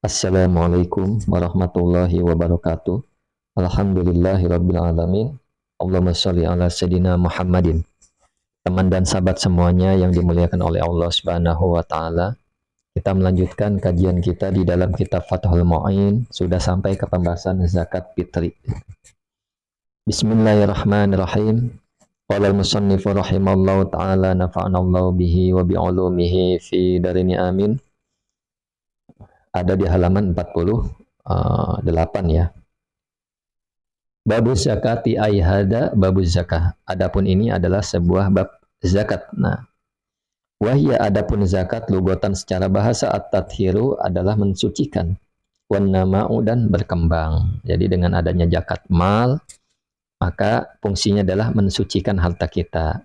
Assalamualaikum warahmatullahi wabarakatuh. Alhamdulillahirabbil alamin. Allahumma shalli ala sayidina Muhammadin. Teman dan sahabat semuanya yang dimuliakan oleh Allah Subhanahu wa taala. Kita melanjutkan kajian kita di dalam kitab Fathul Mu'in, sudah sampai ke pembahasan zakat fitri. Bismillahirrahmanirrahim. Qala al-musannif rahimallahu taala nafa'anallahu bihi wa bi'ulumihi fi darini amin. Ada di halaman 48 ya. Babu zakati aihada babu zakah. Adapun ini adalah sebuah bab zakat. Nah, wahya adapun zakat lugatan secara bahasa at-tathiru adalah mensucikan. Wan nama'u dan berkembang. Jadi dengan adanya zakat mal, maka fungsinya adalah mensucikan harta kita.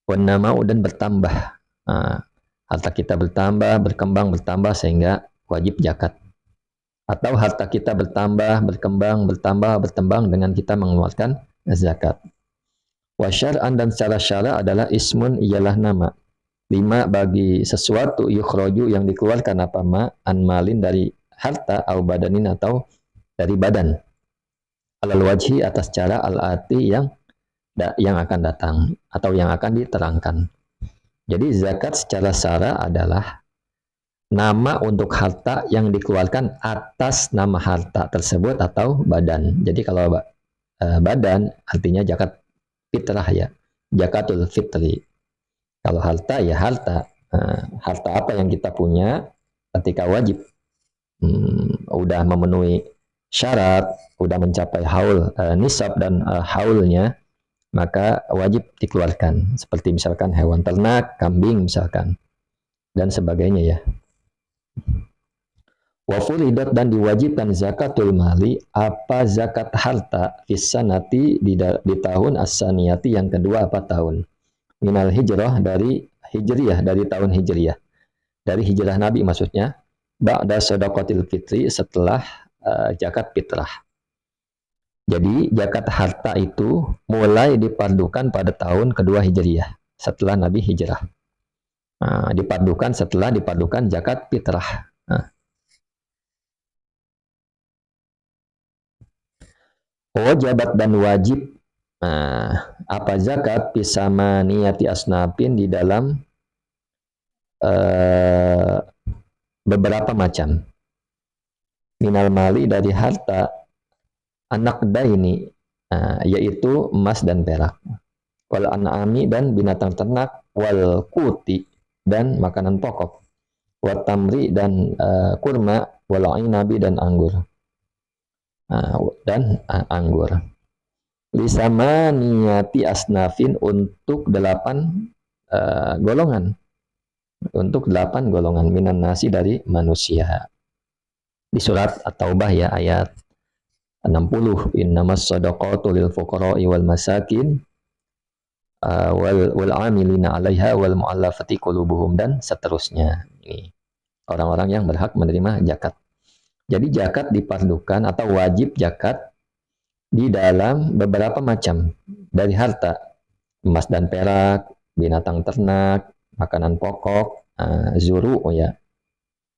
Wan nama'u dan bertambah. Nah, harta kita bertambah, berkembang, bertambah sehingga wajib zakat. Atau harta kita bertambah, berkembang dengan kita mengeluarkan zakat. Wa syar'an dan secara syara adalah ismun ialah nama. 5 bagi sesuatu yukhraju yang dikeluarkan apa ma an malin dari harta au badanin atau dari badan. Alal wajhi atas cara al-ati yang akan datang atau yang akan diterangkan. Jadi zakat secara syara adalah nama untuk harta yang dikeluarkan atas nama harta tersebut atau badan. Jadi kalau badan artinya zakat fitrah ya, zakatul fitri. Kalau harta ya harta, harta apa yang kita punya ketika wajib udah memenuhi syarat, udah mencapai haul nisab dan haulnya, maka wajib dikeluarkan. Seperti misalkan hewan ternak, kambing misalkan dan sebagainya ya. Wa furidat dan diwajibkan zakatul mali apa zakat harta fisanati di tahun as-saniyati yang kedua apa tahun minal hijrah dari hijriyah dari tahun hijriyah dari hijrah Nabi maksudnya ba'da shadaqatil fitri setelah zakat fitrah. Jadi zakat harta itu mulai dipadukan pada tahun kedua hijriyah setelah Nabi hijrah. Dipadukan zakat fitrah. Wajibat dan wajib apa zakat pisama niyati asnafin di dalam beberapa macam minal mali dari harta anak daini yaitu emas dan perak wal an'ami dan binatang ternak wal kuti dan makanan pokok wat tamri dan kurma wal inabi dan anggur anggur lisama niyati asnafin untuk 8 golongan minan nasi dari manusia. Di surat At-Taubah ya ayat 60 innamas shadaqatu lil fuqara'i wal masakin wal amilina 'alaiha wal mu'allafati qulubuhum dan seterusnya. Ini orang-orang yang berhak menerima zakat. Jadi zakat dipadukan atau wajib zakat di dalam beberapa macam dari harta, emas dan perak, binatang ternak, makanan pokok, zuru ya.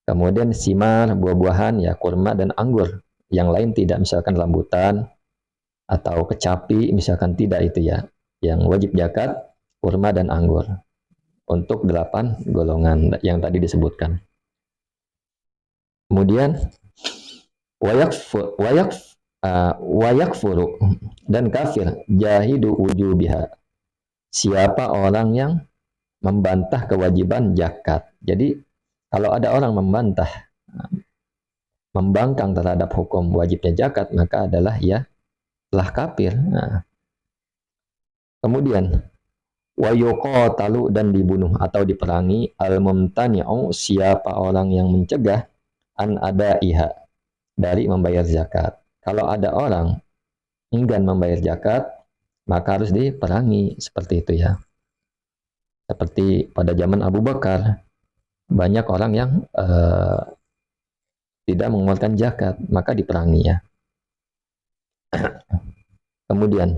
Kemudian simar, buah-buahan ya, kurma dan anggur. Yang lain tidak, misalkan rambutan atau kecapi misalkan tidak itu ya. Yang wajib zakat kurma dan anggur. Untuk 8 golongan yang tadi disebutkan. Kemudian wayakfuru dan kafir jahidu wujubiha. Siapa orang yang membantah kewajiban zakat. Jadi kalau ada orang membangkang terhadap hukum wajibnya zakat, maka adalah ia telah kafir. Kemudian wayuqatalu dan dibunuh atau diperangi al-mumtani'u siapa orang yang mencegah an adaiha dari membayar zakat. Kalau ada orang enggan membayar zakat, maka harus diperangi seperti itu ya. Seperti pada zaman Abu Bakar, banyak orang yang tidak mengeluarkan zakat, maka diperangi ya. Kemudian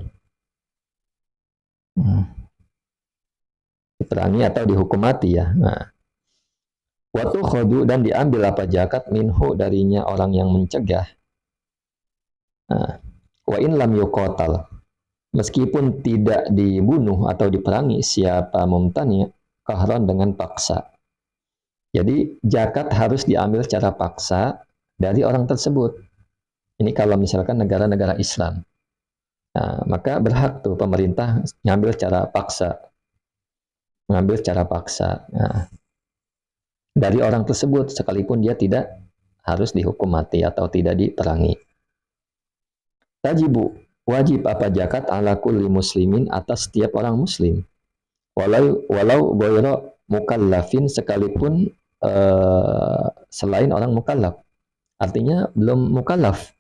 diperangi atau dihukum mati ya. Waktu khodu dan diambil apa zakat minhu darinya orang yang mencegah. Nah, wa in lam yuqatal, meskipun tidak dibunuh atau diperangi siapa mumtani kahron dengan paksa. Jadi zakat harus diambil secara paksa dari orang tersebut. Ini kalau misalkan negara-negara Islam. Nah, maka berhak tuh pemerintah ngambil secara paksa, mengambil secara paksa. Nah, dari orang tersebut sekalipun dia tidak harus dihukum mati atau tidak diperangi. Tajibu, wajib apa zakat ala kulli muslimin atas setiap orang muslim. Walau goyro mukallafin sekalipun selain orang mukallaf. Artinya belum mukallaf,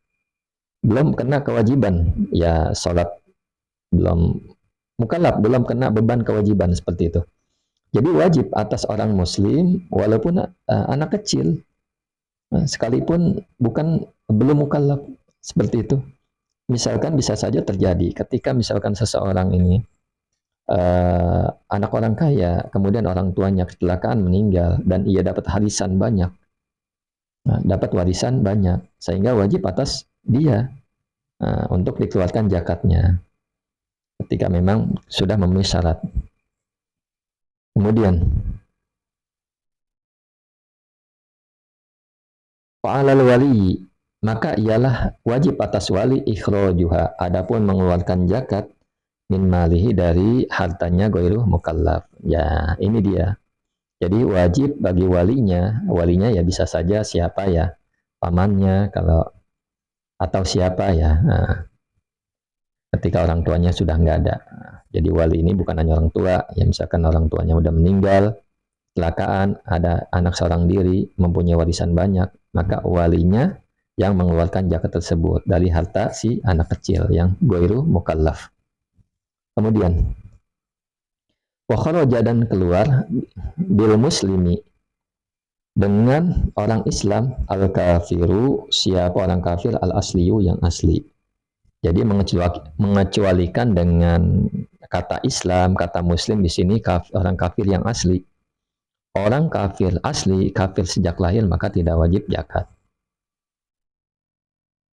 belum kena kewajiban. Ya sholat belum mukallaf, belum kena beban kewajiban seperti itu. Jadi wajib atas orang muslim walaupun anak kecil sekalipun bukan belum mukallaf seperti itu. Misalkan bisa saja terjadi ketika misalkan seseorang ini anak orang kaya, kemudian orang tuanya kecelakaan meninggal dan ia dapat warisan banyak. Nah, dapat warisan banyak sehingga wajib atas dia untuk dikeluarkan zakatnya ketika memang sudah memenuhi syarat. Kemudian fa'alal wali, maka ialah wajib atas wali ikhrajuha, adapun mengeluarkan zakat min malihi dari hartanya goiru mukallaf. Ya, ini dia. Jadi wajib bagi walinya ya bisa saja siapa ya, pamannya kalau atau siapa ya. Nah, ketika orang tuanya sudah nggak ada. Nah, jadi wali ini bukan hanya orang tua, ya misalkan orang tuanya udah meninggal, kecelakaan, ada anak seorang diri mempunyai warisan banyak, maka walinya yang mengeluarkan zakat tersebut dari harta si anak kecil yang goiru mukallaf. Kemudian wa kharaja dan keluar bil muslimi dengan orang Islam al kafiru siapa orang kafir al asliyu yang asli. Jadi mengecualikan dengan kata Islam, kata Muslim di sini orang kafir yang asli. Orang kafir asli, kafir sejak lahir maka tidak wajib zakat.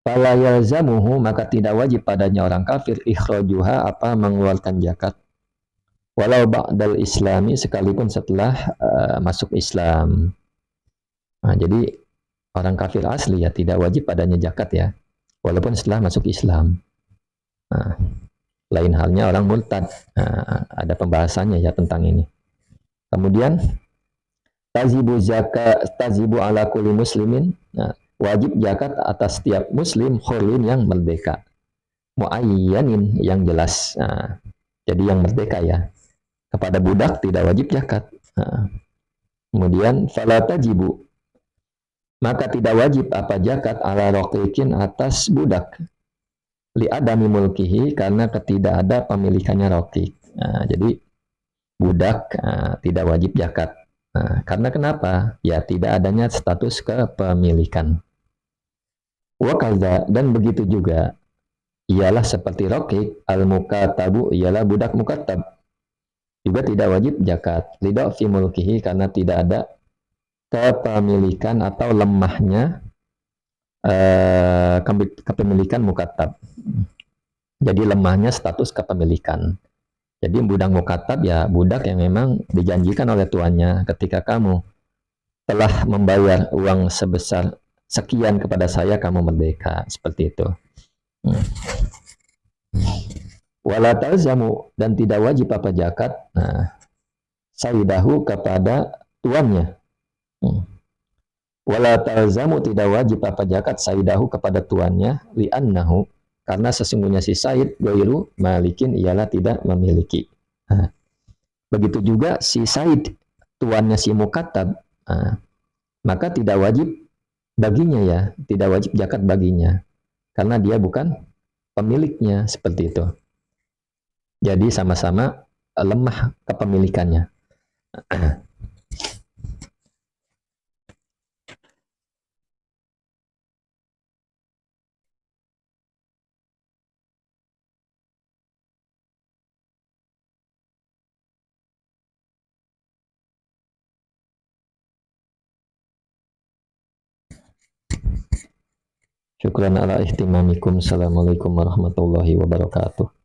Fala yalzamuhu maka tidak wajib padanya orang kafir ikhrajuha apa mengeluarkan zakat. Walau ba'dal islami sekalipun setelah masuk Islam. Nah, jadi orang kafir asli ya tidak wajib padanya zakat ya. Walaupun setelah masuk Islam. Nah, lain halnya orang murtad. Nah, ada pembahasannya ya tentang ini. Kemudian tazibu ala kulli muslimin. Nah, wajib zakat atas setiap muslim hurlin yang merdeka. Muayyanin yang jelas. Nah, jadi yang merdeka ya. Kepada budak tidak wajib zakat. Nah, kemudian fala tajibu maka tidak wajib apa zakat ala raqiqin atas budak li adami mulkihi karena ketidak ada pemilikannya raqiq. Nah, jadi budak tidak wajib zakat. Nah, karena kenapa? Ya tidak adanya status kepemilikan. Wakaza dan begitu juga ialah seperti raqiq al-mukatabu ialah budak mukatab juga tidak wajib zakat. Lidak fi mulkihi karena tidak ada kepemilikan atau lemahnya kepemilikan mukatab. Jadi lemahnya status kepemilikan. Jadi budak mukatab ya budak yang memang dijanjikan oleh tuannya ketika kamu telah membayar uang sebesar sekian kepada saya kamu merdeka seperti itu. Wala talzamu dan tidak wajib apa zakat. Nah, sayyidahu kepada tuannya. Wala talzamu tidak wajib apa zakat sayyidahu kepada tuannya li'annahu karena sesungguhnya si Said goiru malikin ialah tidak memiliki. Nah, begitu juga si Said tuannya si Mukatab, nah, maka tidak wajib baginya ya, tidak wajib zakat baginya karena dia bukan pemiliknya seperti itu. Jadi sama-sama lemah kepemilikannya. Syukran ala ihtimamikum. Assalamualaikum warahmatullahi wabarakatuh.